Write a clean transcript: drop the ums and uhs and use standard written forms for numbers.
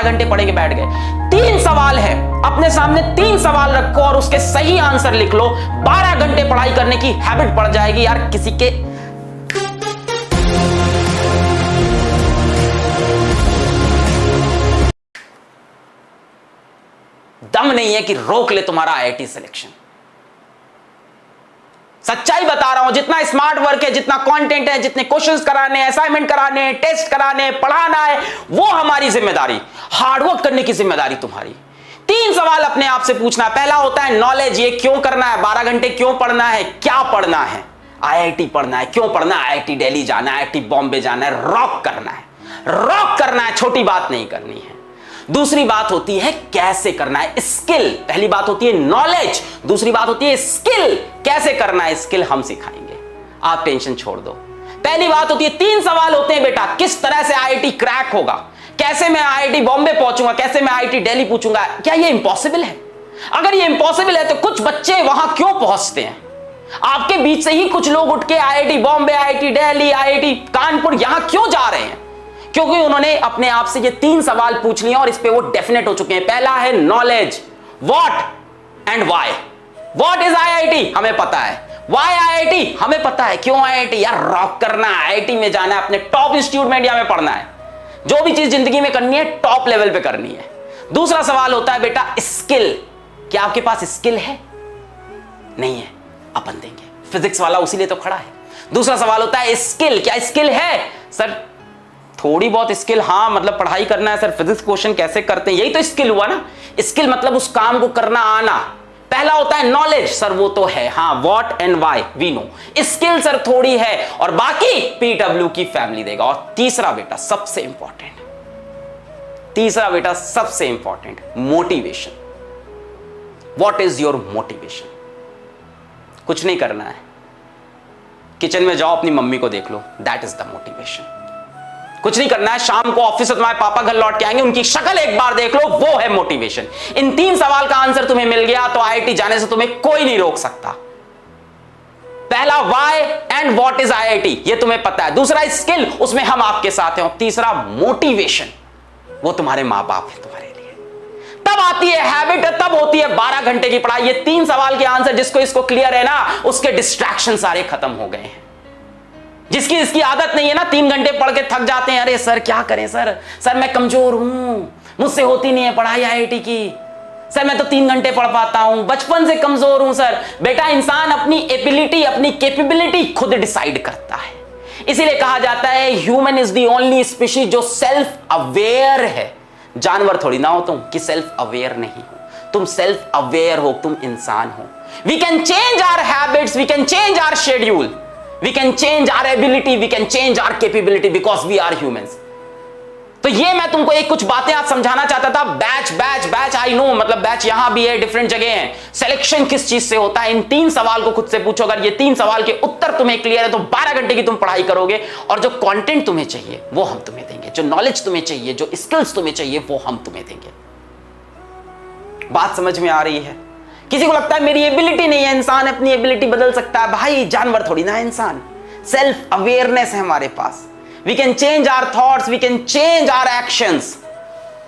आधा घंटे पढ़ के बैठ गए। 3 सवाल है, अपने सामने 3 सवाल रखो और उसके सही आंसर लिख लो, 12 घंटे पढ़ाई करने की हैबिट पड़ जाएगी यार। किसी के दम नहीं है कि रोक ले तुम्हारा आईआईटी सिलेक्शन। सच्चाई बता रहा हूं, जितना स्मार्ट वर्क है, जितना कंटेंट है, जितने क्वेश्चंस कराने, असाइनमेंट कराने, टेस्ट कराने, पढ़ाना है, वो हमारी जिम्मेदारी। हार्डवर्क करने की जिम्मेदारी तुम्हारी। 3 सवाल अपने आप से पूछना। पहला होता है नॉलेज, ये क्यों करना है, 12 घंटे क्यों पढ़ना है, क्या पढ़ना है, आईआईटी पढ़ना है, क्यों पढ़ना है, आईआईटी दिल्ली जाना है, आईआईटी बॉम्बे जाना है, रॉक करना है, रॉक करना है, छोटी बात नहीं करनी है। दूसरी बात होती है कैसे करना है, स्किल। पहली बात होती है नॉलेज, दूसरी बात होती है स्किल। कैसे करना है स्किल हम सिखाएंगे, आप टेंशन छोड़ दो। पहली बात होती है 3 सवाल होते हैं बेटा, किस तरह से आईआईटी क्रैक होगा, कैसे मैं आईआईटी बॉम्बे पहुंचूंगा, कैसे मैं आईआईटी दिल्ली पहुंचूंगा। क्या ये इंपॉसिबल है? अगर ये इंपॉसिबल है तो कुछ बच्चे वहां क्यों पहुंचते हैं? आपके बीच से ही कुछ लोग उठ के IIT Bombay, IIT Delhi, IIT Kanpur यहां क्यों जा रहे हैं? क्योंकि उन्होंने अपने आप से ये 3 सवाल पूछ लिए और इस पे वो डेफिनेट हो चुके हैं। पहला है knowledge, what and why. What is IIT, हमें पता है। व्हाई आईआईटी, हमें पता है। क्यों आईआईटी? यार रॉक करना है, आईआईटी में जाना है, अपने टॉप इंस्टीट्यूट में इंडिया में पढ़ना है। जो भी चीज जिंदगी में करनी है टॉप लेवल पे करनी है। दूसरा सवाल होता है बेटा स्किल। क्या आपके पास स्किल है? नहीं है, अपन देंगे। फिजिक्स वाला उसी लिए तो खड़ा है। दूसरा सवाल होता है स्किल। क्या स्किल है? सर थोड़ी बहुत स्किल, हाँ मतलब पढ़ाई करना है सर, फिजिक्स क्वेश्चन कैसे करते हैं, यही तो स्किल हुआ ना। स्किल मतलब उस काम को करना आना। पहला होता है नॉलेज, सर वो तो है, हाँ what and why we know. Skill sir थोड़ी है और बाकी पीडब्ल्यू की फैमिली देगा। और तीसरा बेटा सबसे important, motivation. What is your motivation? कुछ नहीं करना है, किचन में जाओ अपनी मम्मी को देख लो, दैट इज द मोटिवेशन। कुछ नहीं करना है, शाम को ऑफिस से तुम्हारे पापा घर लौट के आएंगे, उनकी शक्ल एक बार देख लो, वो है मोटिवेशन। इन 3 सवाल का आंसर तुम्हें मिल गया तो आईआईटी जाने से तुम्हें कोई नहीं रोक सकता। पहला why and what is IIT, ये तुम्हें पता है। दूसरा स्किल, उसमें हम आपके साथ हैं। और तीसरा मोटिवेशन, वो तुम्हारे मां बाप है तुम्हारे लिए। तब आती है हैबिट, तब होती है 12 घंटे की पढ़ाई। ये 3 सवाल के आंसर जिसको इसको क्लियर है ना, उसके डिस्ट्रैक्शन सारे खत्म हो गए हैं। जिसकी इसकी आदत नहीं है ना, 3 घंटे पढ़ के थक जाते हैं, अरे सर क्या करें सर मैं कमजोर हूं, मुझसे होती नहीं है पढ़ाई आईआईटी की, सर मैं तो 3 घंटे पढ़ पाता हूं, बचपन से कमजोर हूं। सर बेटा इंसान अपनी एबिलिटी, अपनी कैपेबिलिटी खुद डिसाइड करता है। इसीलिए कहा जाता है human is the only species जो सेल्फ अवेयर है। जानवर थोड़ी ना हो तुम कि सेल्फ अवेयर नहीं हो, तुम सेल्फ अवेयर हो, तुम इंसान हो। We can change our habits, we can change our schedule, we can change our ability, we can change our capability because we are humans। तो ये मैं तुमको एक कुछ बातें आज समझाना चाहता था। बैच आई नो, मतलब बैच यहां भी है, डिफरेंट जगह है। सिलेक्शन किस चीज से होता है, इन 3 सवाल को खुद से पूछो। अगर ये 3 सवाल के उत्तर तुम्हें क्लियर है तो 12 घंटे की तुम पढ़ाई करोगे और जो कंटेंट तुम्हें चाहिए वो हम तुम्हें देंगे, जो नॉलेज तुम्हें चाहिए, जो स्किल्स तुम्हें चाहिए वो हम तुम्हें देंगे। बात समझ में आ रही है? किसी को लगता है मेरी एबिलिटी नहीं है, इंसान अपनी एबिलिटी बदल सकता है। भाई जानवर थोड़ी ना है इंसान, सेल्फ अवेयरनेस है हमारे पास। We can change our thoughts, we can change our actions.